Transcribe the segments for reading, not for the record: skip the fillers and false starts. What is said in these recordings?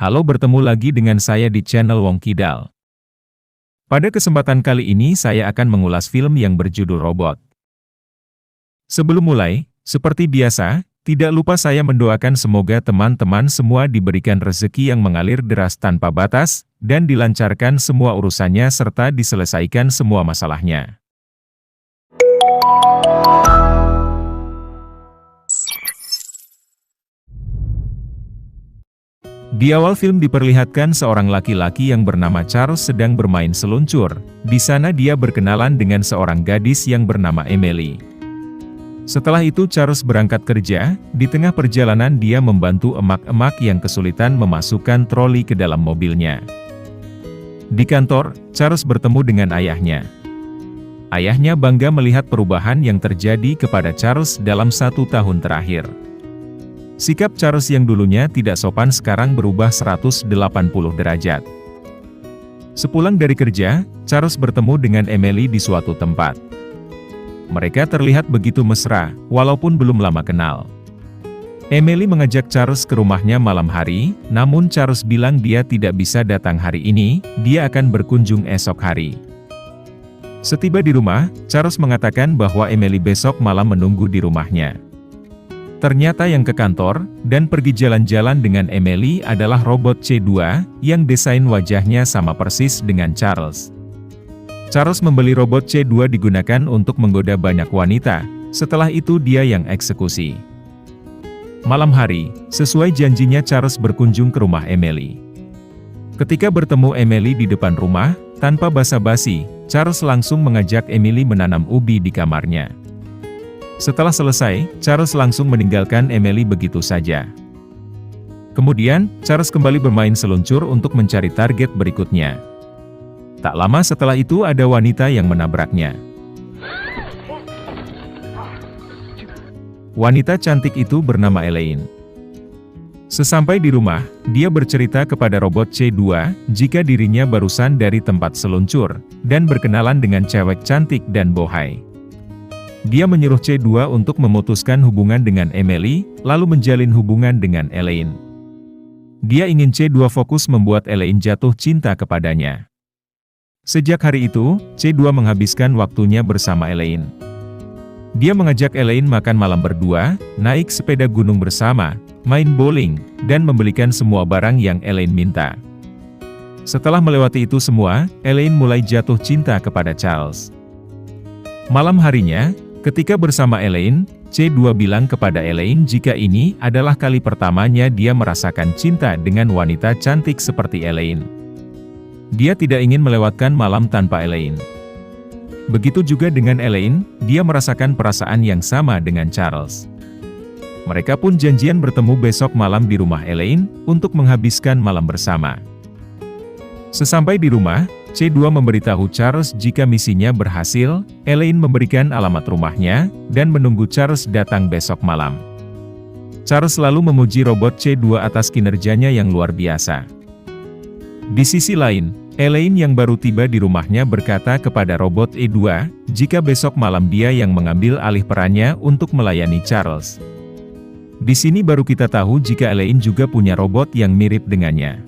Halo, bertemu lagi dengan saya di channel Wong Kidal. Pada kesempatan kali ini saya akan mengulas film yang berjudul Robot. Sebelum mulai, seperti biasa, tidak lupa saya mendoakan semoga teman-teman semua diberikan rezeki yang mengalir deras tanpa batas, dan dilancarkan semua urusannya serta diselesaikan semua masalahnya. Di awal film diperlihatkan seorang laki-laki yang bernama Charles sedang bermain seluncur. Di sana dia berkenalan dengan seorang gadis yang bernama Emily. Setelah itu Charles berangkat kerja. Di tengah perjalanan dia membantu emak-emak yang kesulitan memasukkan troli ke dalam mobilnya. Di kantor, Charles bertemu dengan ayahnya. Ayahnya bangga melihat perubahan yang terjadi kepada Charles dalam 1 tahun terakhir. Sikap Charles yang dulunya tidak sopan sekarang berubah 180 derajat. Sepulang dari kerja, Charles bertemu dengan Emily di suatu tempat. Mereka terlihat begitu mesra, walaupun belum lama kenal. Emily mengajak Charles ke rumahnya malam hari, namun Charles bilang dia tidak bisa datang hari ini, dia akan berkunjung esok hari. Setiba di rumah, Charles mengatakan bahwa Emily besok malam menunggu di rumahnya. Ternyata yang ke kantor, dan pergi jalan-jalan dengan Emily adalah robot C2, yang desain wajahnya sama persis dengan Charles. Charles membeli robot C2 digunakan untuk menggoda banyak wanita, setelah itu dia yang eksekusi. Malam hari, sesuai janjinya Charles berkunjung ke rumah Emily. Ketika bertemu Emily di depan rumah, tanpa basa-basi, Charles langsung mengajak Emily menanam ubi di kamarnya. Setelah selesai, Charles langsung meninggalkan Emily begitu saja. Kemudian, Charles kembali bermain seluncur untuk mencari target berikutnya. Tak lama setelah itu ada wanita yang menabraknya. Wanita cantik itu bernama Elaine. Sesampai di rumah, dia bercerita kepada robot C2, jika dirinya barusan dari tempat seluncur, dan berkenalan dengan cewek cantik dan bohai. Dia menyuruh C2 untuk memutuskan hubungan dengan Emily, lalu menjalin hubungan dengan Elaine. Dia ingin C2 fokus membuat Elaine jatuh cinta kepadanya. Sejak hari itu, C2 menghabiskan waktunya bersama Elaine. Dia mengajak Elaine makan malam berdua, naik sepeda gunung bersama, main bowling, dan membelikan semua barang yang Elaine minta. Setelah melewati itu semua, Elaine mulai jatuh cinta kepada Charles. Malam harinya, ketika bersama Elaine, C2 bilang kepada Elaine jika ini adalah kali pertamanya dia merasakan cinta dengan wanita cantik seperti Elaine. Dia tidak ingin melewatkan malam tanpa Elaine. Begitu juga dengan Elaine, dia merasakan perasaan yang sama dengan Charles. Mereka pun janjian bertemu besok malam di rumah Elaine, untuk menghabiskan malam bersama. Sesampai di rumah, C2 memberitahu Charles jika misinya berhasil. Elaine memberikan alamat rumahnya, dan menunggu Charles datang besok malam. Charles selalu memuji robot C2 atas kinerjanya yang luar biasa. Di sisi lain, Elaine yang baru tiba di rumahnya berkata kepada robot E2, jika besok malam dia yang mengambil alih perannya untuk melayani Charles. Di sini baru kita tahu jika Elaine juga punya robot yang mirip dengannya.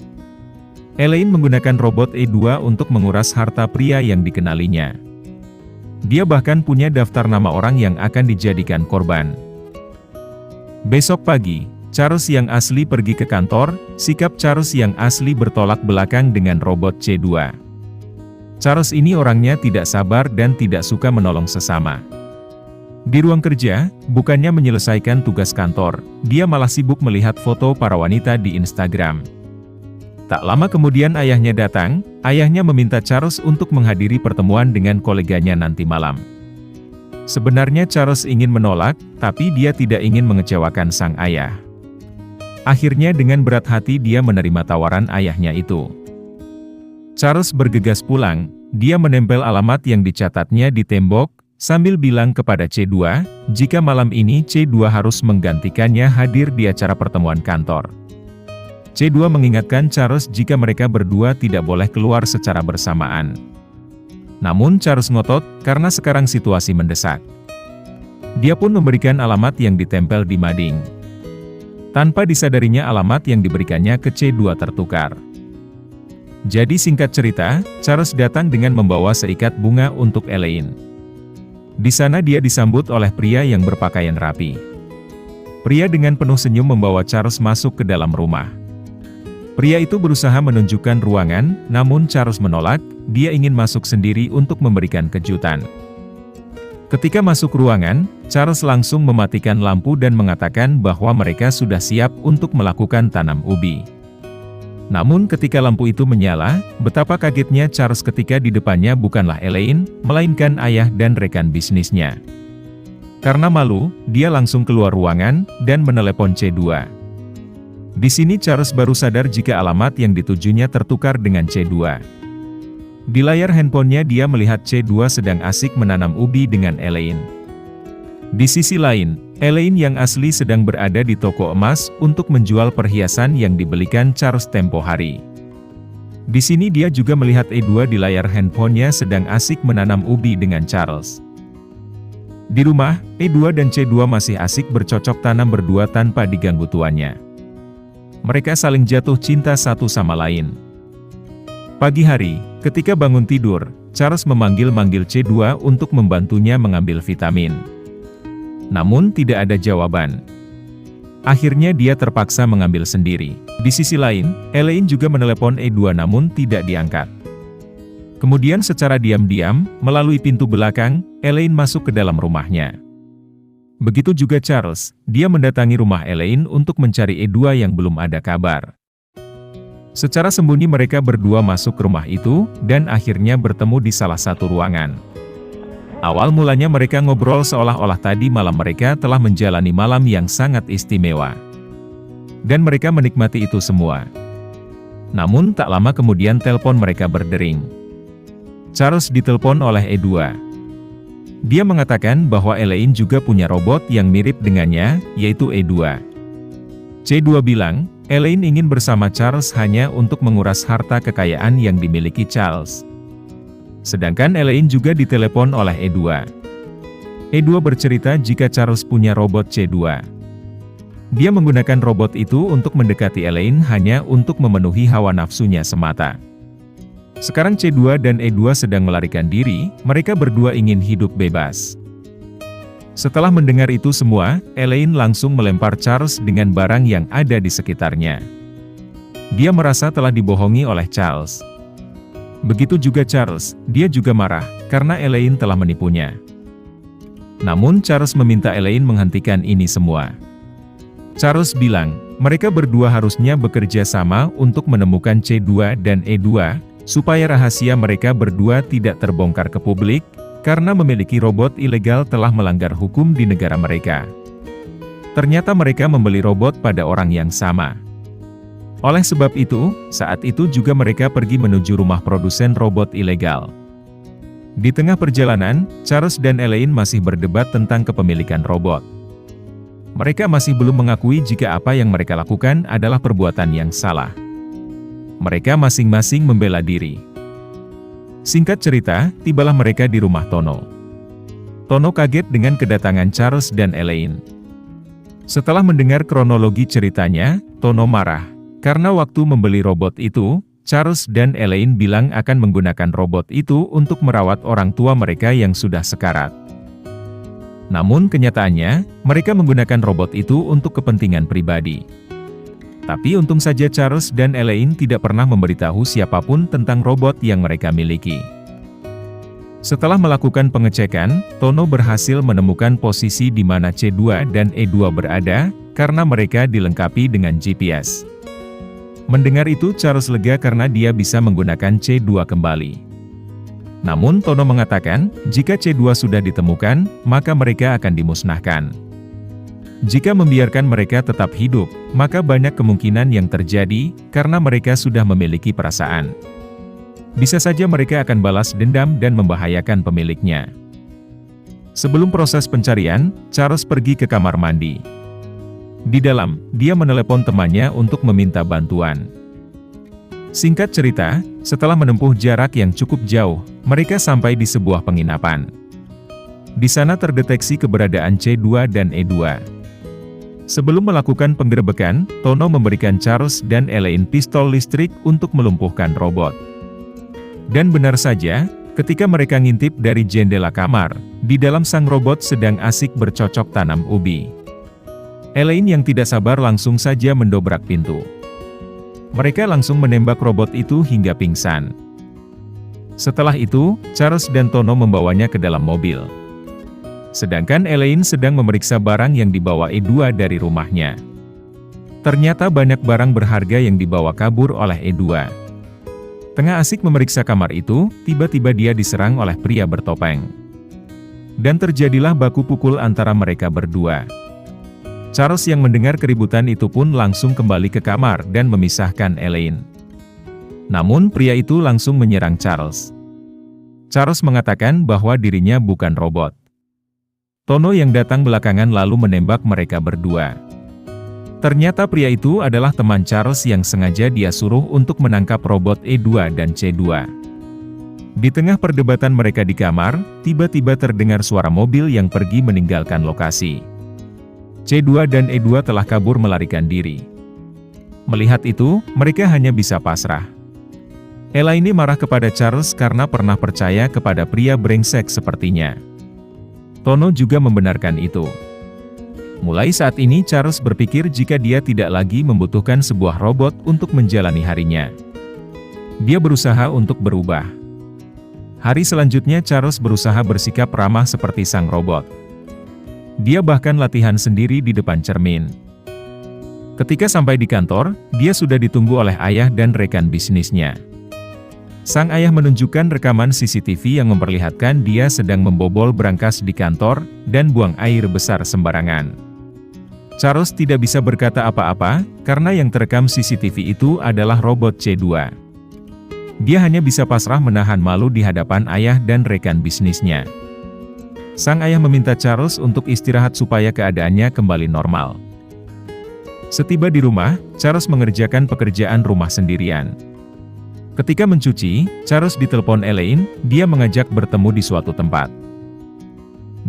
Elaine menggunakan robot E2 untuk menguras harta pria yang dikenalinya. Dia bahkan punya daftar nama orang yang akan dijadikan korban. Besok pagi, Charles yang asli pergi ke kantor. Sikap Charles yang asli bertolak belakang dengan robot C2. Charles ini orangnya tidak sabar dan tidak suka menolong sesama. Di ruang kerja, bukannya menyelesaikan tugas kantor, dia malah sibuk melihat foto para wanita di Instagram. Tak lama kemudian ayahnya datang. Ayahnya meminta Charles untuk menghadiri pertemuan dengan koleganya nanti malam. Sebenarnya Charles ingin menolak, tapi dia tidak ingin mengecewakan sang ayah. Akhirnya dengan berat hati dia menerima tawaran ayahnya itu. Charles bergegas pulang. Dia menempel alamat yang dicatatnya di tembok, sambil bilang kepada C2, jika malam ini C2 harus menggantikannya hadir di acara pertemuan kantor. C2 mengingatkan Charles jika mereka berdua tidak boleh keluar secara bersamaan. Namun Charles ngotot, karena sekarang situasi mendesak. Dia pun memberikan alamat yang ditempel di mading. Tanpa disadarinya alamat yang diberikannya ke C2 tertukar. Jadi singkat cerita, Charles datang dengan membawa seikat bunga untuk Elaine. Di sana dia disambut oleh pria yang berpakaian rapi. Pria dengan penuh senyum membawa Charles masuk ke dalam rumah. Pria itu berusaha menunjukkan ruangan, namun Charles menolak, dia ingin masuk sendiri untuk memberikan kejutan. Ketika masuk ruangan, Charles langsung mematikan lampu dan mengatakan bahwa mereka sudah siap untuk melakukan tanam ubi. Namun ketika lampu itu menyala, betapa kagetnya Charles ketika di depannya bukanlah Elaine, melainkan ayah dan rekan bisnisnya. Karena malu, dia langsung keluar ruangan dan menelepon C2. Di sini Charles baru sadar jika alamat yang ditujunya tertukar dengan C2. Di layar handphonenya dia melihat C2 sedang asik menanam ubi dengan Elaine. Di sisi lain, Elaine yang asli sedang berada di toko emas untuk menjual perhiasan yang dibelikan Charles tempo hari. Di sini dia juga melihat E2 di layar handphonenya sedang asik menanam ubi dengan Charles. Di rumah, E2 dan C2 masih asik bercocok tanam berdua tanpa diganggu tuannya. Mereka saling jatuh cinta satu sama lain. Pagi hari, ketika bangun tidur, Charles memanggil-manggil C2 untuk membantunya mengambil vitamin. Namun tidak ada jawaban. Akhirnya dia terpaksa mengambil sendiri. Di sisi lain, Elaine juga menelepon E2 namun tidak diangkat. Kemudian secara diam-diam, melalui pintu belakang, Elaine masuk ke dalam rumahnya. Begitu juga Charles, dia mendatangi rumah Elaine untuk mencari E2 yang belum ada kabar. Secara sembunyi mereka berdua masuk ke rumah itu, dan akhirnya bertemu di salah satu ruangan. Awal mulanya mereka ngobrol seolah-olah tadi malam mereka telah menjalani malam yang sangat istimewa. Dan mereka menikmati itu semua. Namun tak lama kemudian telepon mereka berdering. Charles ditelepon oleh E2. Dia mengatakan bahwa Elaine juga punya robot yang mirip dengannya, yaitu E2. C2 bilang, Elaine ingin bersama Charles hanya untuk menguras harta kekayaan yang dimiliki Charles. Sedangkan Elaine juga ditelepon oleh E2. E2 bercerita jika Charles punya robot C2. Dia menggunakan robot itu untuk mendekati Elaine hanya untuk memenuhi hawa nafsunya semata. Sekarang C2 dan E2 sedang melarikan diri, mereka berdua ingin hidup bebas. Setelah mendengar itu semua, Elaine langsung melempar Charles dengan barang yang ada di sekitarnya. Dia merasa telah dibohongi oleh Charles. Begitu juga Charles, dia juga marah, karena Elaine telah menipunya. Namun Charles meminta Elaine menghentikan ini semua. Charles bilang, mereka berdua harusnya bekerja sama untuk menemukan C2 dan E2, supaya rahasia mereka berdua tidak terbongkar ke publik, karena memiliki robot ilegal telah melanggar hukum di negara mereka. Ternyata mereka membeli robot pada orang yang sama. Oleh sebab itu, saat itu juga mereka pergi menuju rumah produsen robot ilegal. Di tengah perjalanan, Charles dan Elaine masih berdebat tentang kepemilikan robot. Mereka masih belum mengakui jika apa yang mereka lakukan adalah perbuatan yang salah. Mereka masing-masing membela diri. Singkat cerita, tibalah mereka di rumah Tono. Tono kaget dengan kedatangan Charles dan Elaine. Setelah mendengar kronologi ceritanya, Tono marah. Karena waktu membeli robot itu, Charles dan Elaine bilang akan menggunakan robot itu untuk merawat orang tua mereka yang sudah sekarat. Namun kenyataannya, mereka menggunakan robot itu untuk kepentingan pribadi. Tapi untung saja Charles dan Elaine tidak pernah memberitahu siapapun tentang robot yang mereka miliki. Setelah melakukan pengecekan, Tono berhasil menemukan posisi di mana C2 dan E2 berada, karena mereka dilengkapi dengan GPS. Mendengar itu Charles lega karena dia bisa menggunakan C2 kembali. Namun Tono mengatakan, jika C2 sudah ditemukan, maka mereka akan dimusnahkan. Jika membiarkan mereka tetap hidup, maka banyak kemungkinan yang terjadi, karena mereka sudah memiliki perasaan. Bisa saja mereka akan balas dendam dan membahayakan pemiliknya. Sebelum proses pencarian, Charles pergi ke kamar mandi. Di dalam, dia menelepon temannya untuk meminta bantuan. Singkat cerita, setelah menempuh jarak yang cukup jauh, mereka sampai di sebuah penginapan. Di sana terdeteksi keberadaan C2 dan E2. Sebelum melakukan penggerebekan, Tono memberikan Charles dan Elaine pistol listrik untuk melumpuhkan robot. Dan benar saja, ketika mereka ngintip dari jendela kamar, di dalam sang robot sedang asik bercocok tanam ubi. Elaine yang tidak sabar langsung saja mendobrak pintu. Mereka langsung menembak robot itu hingga pingsan. Setelah itu, Charles dan Tono membawanya ke dalam mobil. Sedangkan Elaine sedang memeriksa barang yang dibawa E2 dari rumahnya. Ternyata banyak barang berharga yang dibawa kabur oleh E2. Tengah asik memeriksa kamar itu, tiba-tiba dia diserang oleh pria bertopeng. Dan terjadilah baku pukul antara mereka berdua. Charles yang mendengar keributan itu pun langsung kembali ke kamar dan memisahkan Elaine. Namun pria itu langsung menyerang Charles. Charles mengatakan bahwa dirinya bukan robot. Tono yang datang belakangan lalu menembak mereka berdua. Ternyata pria itu adalah teman Charles yang sengaja dia suruh untuk menangkap robot E2 dan C2. Di tengah perdebatan mereka di kamar, tiba-tiba terdengar suara mobil yang pergi meninggalkan lokasi. C2 dan E2 telah kabur melarikan diri. Melihat itu, mereka hanya bisa pasrah. Elaine marah kepada Charles karena pernah percaya kepada pria brengsek sepertinya. Tono juga membenarkan itu. Mulai saat ini Charles berpikir jika dia tidak lagi membutuhkan sebuah robot untuk menjalani harinya. Dia berusaha untuk berubah. Hari selanjutnya Charles berusaha bersikap ramah seperti sang robot. Dia bahkan latihan sendiri di depan cermin. Ketika sampai di kantor, dia sudah ditunggu oleh ayah dan rekan bisnisnya. Sang ayah menunjukkan rekaman CCTV yang memperlihatkan dia sedang membobol brankas di kantor, dan buang air besar sembarangan. Charles tidak bisa berkata apa-apa, karena yang terekam CCTV itu adalah robot C2. Dia hanya bisa pasrah menahan malu di hadapan ayah dan rekan bisnisnya. Sang ayah meminta Charles untuk istirahat supaya keadaannya kembali normal. Setiba di rumah, Charles mengerjakan pekerjaan rumah sendirian. Ketika mencuci, Charles ditelepon Elaine, dia mengajak bertemu di suatu tempat.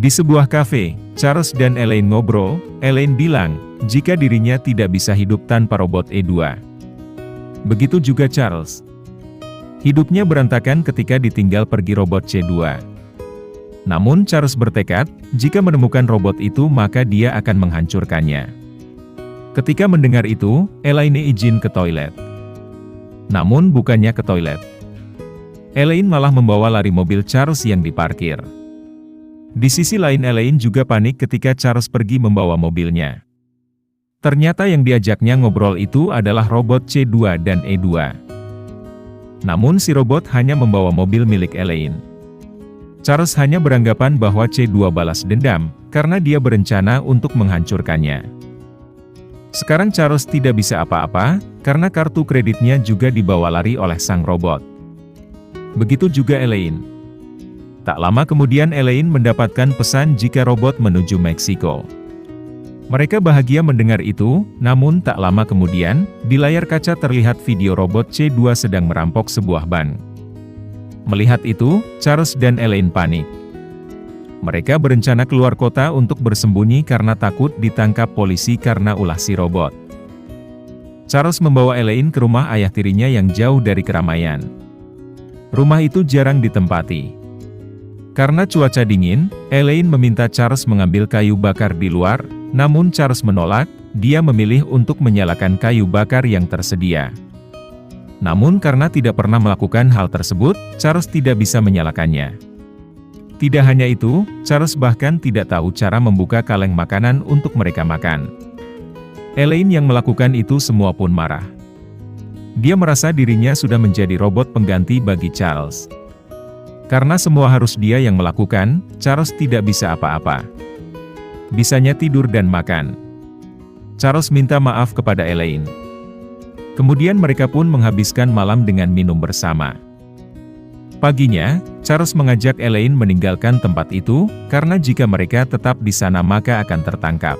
Di sebuah kafe, Charles dan Elaine ngobrol. Elaine bilang, jika dirinya tidak bisa hidup tanpa robot E2. Begitu juga Charles. Hidupnya berantakan ketika ditinggal pergi robot C2. Namun Charles bertekad, jika menemukan robot itu maka dia akan menghancurkannya. Ketika mendengar itu, Elaine izin ke toilet. Namun bukannya ke toilet. Elaine malah membawa lari mobil Charles yang diparkir. Di sisi lain Elaine juga panik ketika Charles pergi membawa mobilnya. Ternyata yang diajaknya ngobrol itu adalah robot C2 dan E2. Namun si robot hanya membawa mobil milik Elaine. Charles hanya beranggapan bahwa C2 balas dendam, karena dia berencana untuk menghancurkannya. Sekarang Charles tidak bisa apa-apa, karena kartu kreditnya juga dibawa lari oleh sang robot. Begitu juga Elaine. Tak lama kemudian Elaine mendapatkan pesan jika robot menuju Meksiko. Mereka bahagia mendengar itu, namun tak lama kemudian, di layar kaca terlihat video robot C2 sedang merampok sebuah bank. Melihat itu, Charles dan Elaine panik. Mereka berencana keluar kota untuk bersembunyi karena takut ditangkap polisi karena ulah si robot. Charles membawa Elaine ke rumah ayah tirinya yang jauh dari keramaian. Rumah itu jarang ditempati. Karena cuaca dingin, Elaine meminta Charles mengambil kayu bakar di luar, namun Charles menolak, dia memilih untuk menyalakan kayu bakar yang tersedia. Namun karena tidak pernah melakukan hal tersebut, Charles tidak bisa menyalakannya. Tidak hanya itu, Charles bahkan tidak tahu cara membuka kaleng makanan untuk mereka makan. Elaine yang melakukan itu semua pun marah. Dia merasa dirinya sudah menjadi robot pengganti bagi Charles. Karena semua harus dia yang melakukan, Charles tidak bisa apa-apa. Bisanya tidur dan makan. Charles minta maaf kepada Elaine. Kemudian mereka pun menghabiskan malam dengan minum bersama. Paginya, Charles mengajak Elaine meninggalkan tempat itu, karena jika mereka tetap di sana maka akan tertangkap.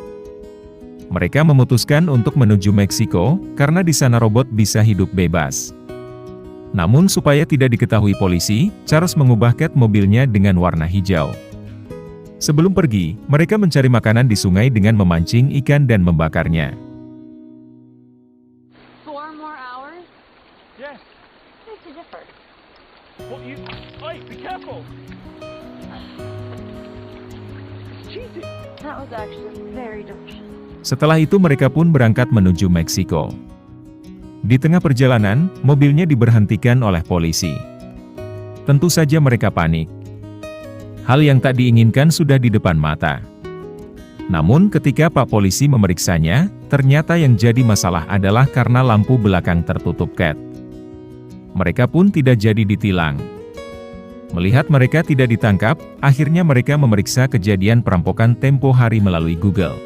Mereka memutuskan untuk menuju Meksiko, karena di sana robot bisa hidup bebas. Namun supaya tidak diketahui polisi, Charles mengubah cat mobilnya dengan warna hijau. Sebelum pergi, mereka mencari makanan di sungai dengan memancing ikan dan membakarnya. 4 more hours? Yes. What's the difference? What you... Hey, be careful! It's cheating. That was actually very delicious. Setelah itu mereka pun berangkat menuju Meksiko. Di tengah perjalanan, mobilnya diberhentikan oleh polisi. Tentu saja mereka panik. Hal yang tak diinginkan sudah di depan mata. Namun ketika Pak Polisi memeriksanya, ternyata yang jadi masalah adalah karena lampu belakang tertutup cat. Mereka pun tidak jadi ditilang. Melihat mereka tidak ditangkap, akhirnya mereka memeriksa kejadian perampokan tempo hari melalui Google.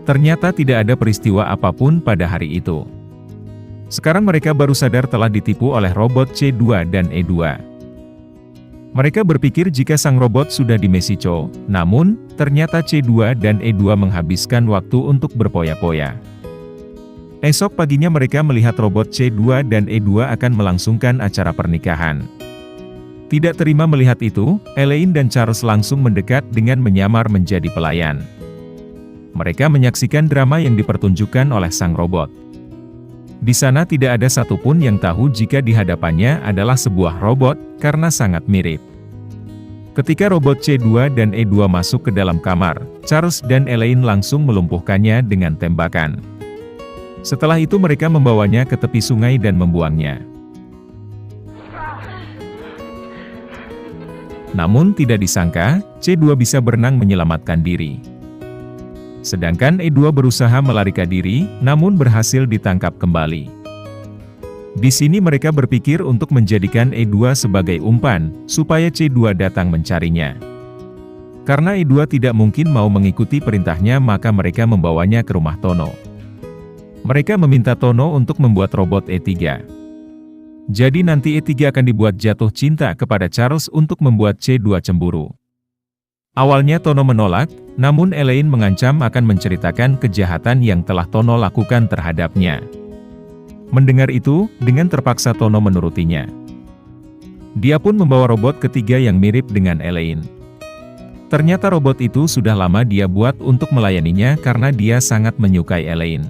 Ternyata tidak ada peristiwa apapun pada hari itu. Sekarang mereka baru sadar telah ditipu oleh robot C2 dan E2. Mereka berpikir jika sang robot sudah di Mexico, namun, ternyata C2 dan E2 menghabiskan waktu untuk berpoya-poya. Esok paginya mereka melihat robot C2 dan E2 akan melangsungkan acara pernikahan. Tidak terima melihat itu, Elaine dan Charles langsung mendekat dengan menyamar menjadi pelayan. Mereka menyaksikan drama yang dipertunjukkan oleh sang robot. Di sana tidak ada satupun yang tahu jika di hadapannya adalah sebuah robot, karena sangat mirip. Ketika robot C2 dan E2 masuk ke dalam kamar, Charles dan Elaine langsung melumpuhkannya dengan tembakan. Setelah itu mereka membawanya ke tepi sungai dan membuangnya. Namun tidak disangka, C2 bisa berenang menyelamatkan diri. Sedangkan E2 berusaha melarikan diri, namun berhasil ditangkap kembali. Di sini mereka berpikir untuk menjadikan E2 sebagai umpan, supaya C2 datang mencarinya. Karena E2 tidak mungkin mau mengikuti perintahnya, maka mereka membawanya ke rumah Tono. Mereka meminta Tono untuk membuat robot E3. Jadi nanti E3 akan dibuat jatuh cinta kepada Charles untuk membuat C2 cemburu. Awalnya Tono menolak, namun Elaine mengancam akan menceritakan kejahatan yang telah Tono lakukan terhadapnya. Mendengar itu, dengan terpaksa Tono menurutinya. Dia pun membawa robot ketiga yang mirip dengan Elaine. Ternyata robot itu sudah lama dia buat untuk melayaninya karena dia sangat menyukai Elaine.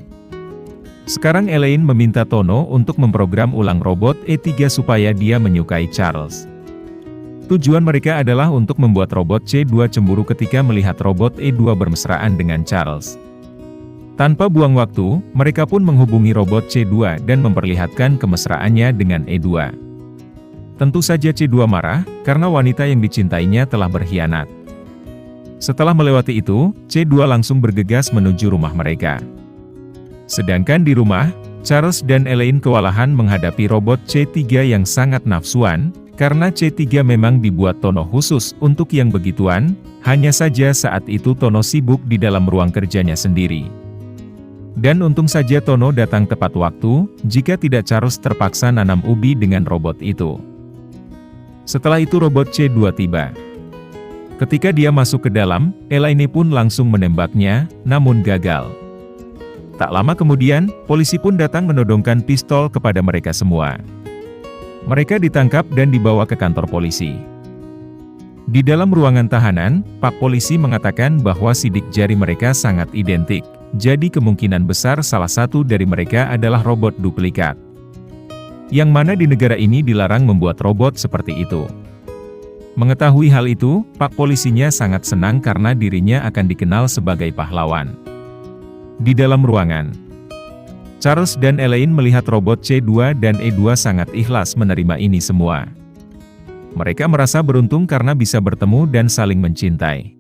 Sekarang Elaine meminta Tono untuk memprogram ulang robot E3 supaya dia menyukai Charles. Tujuan mereka adalah untuk membuat robot C2 cemburu ketika melihat robot E2 bermesraan dengan Charles. Tanpa buang waktu, mereka pun menghubungi robot C2 dan memperlihatkan kemesraannya dengan E2. Tentu saja C2 marah, karena wanita yang dicintainya telah berkhianat. Setelah melewati itu, C2 langsung bergegas menuju rumah mereka. Sedangkan di rumah, Charles dan Elaine kewalahan menghadapi robot C3 yang sangat nafsuan, karena C3 memang dibuat Tono khusus untuk yang begituan, hanya saja saat itu Tono sibuk di dalam ruang kerjanya sendiri. Dan untung saja Tono datang tepat waktu, jika tidak Charles terpaksa nanam ubi dengan robot itu. Setelah itu robot C2 tiba. Ketika dia masuk ke dalam, Elaine pun langsung menembaknya, namun gagal. Tak lama kemudian, polisi pun datang menodongkan pistol kepada mereka semua. Mereka ditangkap dan dibawa ke kantor polisi. Di dalam ruangan tahanan, Pak Polisi mengatakan bahwa sidik jari mereka sangat identik, jadi kemungkinan besar salah satu dari mereka adalah robot duplikat. Yang mana di negara ini dilarang membuat robot seperti itu. Mengetahui hal itu, Pak Polisinya sangat senang karena dirinya akan dikenal sebagai pahlawan. Di dalam ruangan, Charles dan Elaine melihat robot C2 dan E2 sangat ikhlas menerima ini semua. Mereka merasa beruntung karena bisa bertemu dan saling mencintai.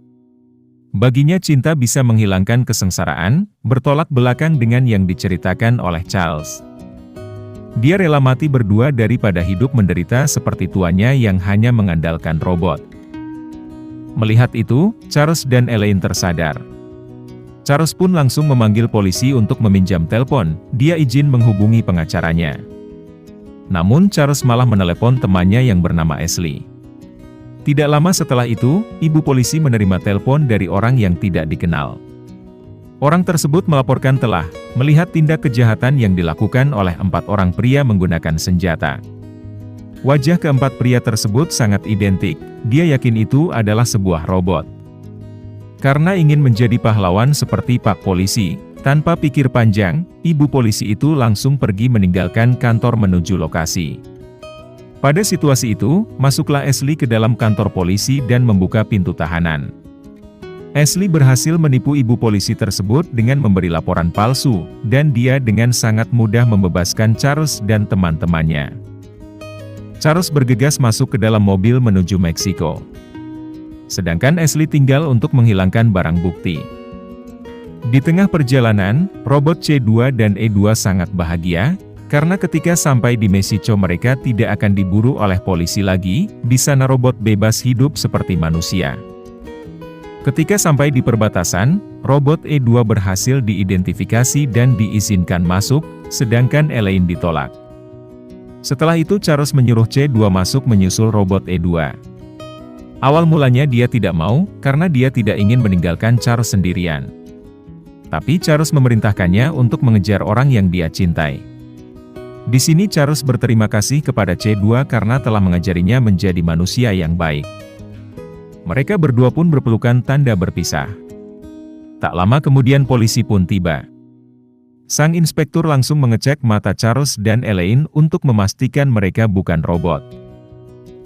Baginya cinta bisa menghilangkan kesengsaraan, bertolak belakang dengan yang diceritakan oleh Charles. Dia rela mati berdua daripada hidup menderita seperti tuannya yang hanya mengandalkan robot. Melihat itu, Charles dan Elaine tersadar. Charles pun langsung memanggil polisi untuk meminjam telepon, dia izin menghubungi pengacaranya. Namun Charles malah menelepon temannya yang bernama Ashley. Tidak lama setelah itu, ibu polisi menerima telepon dari orang yang tidak dikenal. Orang tersebut melaporkan telah melihat tindak kejahatan yang dilakukan oleh 4 orang pria menggunakan senjata. Wajah keempat pria tersebut sangat identik, dia yakin itu adalah sebuah robot. Karena ingin menjadi pahlawan seperti Pak Polisi, tanpa pikir panjang, ibu polisi itu langsung pergi meninggalkan kantor menuju lokasi. Pada situasi itu, masuklah Ashley ke dalam kantor polisi dan membuka pintu tahanan. Ashley berhasil menipu ibu polisi tersebut dengan memberi laporan palsu, dan dia dengan sangat mudah membebaskan Charles dan teman-temannya. Charles bergegas masuk ke dalam mobil menuju Meksiko. Sedangkan Ashley tinggal untuk menghilangkan barang bukti. Di tengah perjalanan, robot C2 dan E2 sangat bahagia, karena ketika sampai di Mexico mereka tidak akan diburu oleh polisi lagi, di sana robot bebas hidup seperti manusia. Ketika sampai di perbatasan, robot E2 berhasil diidentifikasi dan diizinkan masuk, sedangkan Elaine ditolak. Setelah itu Charles menyuruh C2 masuk menyusul robot E2. Awal mulanya dia tidak mau, karena dia tidak ingin meninggalkan Charles sendirian. Tapi Charles memerintahkannya untuk mengejar orang yang dia cintai. Di sini Charles berterima kasih kepada C2 karena telah mengajarinya menjadi manusia yang baik. Mereka berdua pun berpelukan tanda berpisah. Tak lama kemudian polisi pun tiba. Sang inspektur langsung mengecek mata Charles dan Elaine untuk memastikan mereka bukan robot.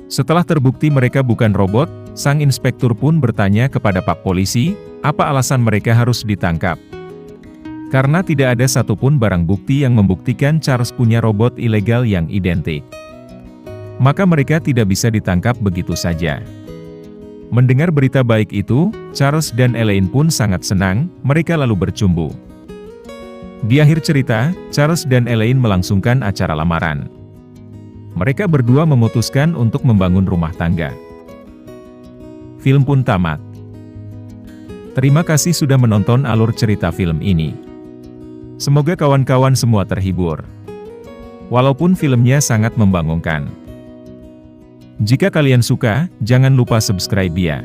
Setelah terbukti mereka bukan robot, sang inspektur pun bertanya kepada Pak Polisi, apa alasan mereka harus ditangkap. Karena tidak ada satupun barang bukti yang membuktikan Charles punya robot ilegal yang identik. Maka mereka tidak bisa ditangkap begitu saja. Mendengar berita baik itu, Charles dan Elaine pun sangat senang, mereka lalu bercumbu. Di akhir cerita, Charles dan Elaine melangsungkan acara lamaran. Mereka berdua memutuskan untuk membangun rumah tangga. Film pun tamat. Terima kasih sudah menonton alur cerita film ini. Semoga kawan-kawan semua terhibur. Walaupun filmnya sangat membingungkan. Jika kalian suka, jangan lupa subscribe ya.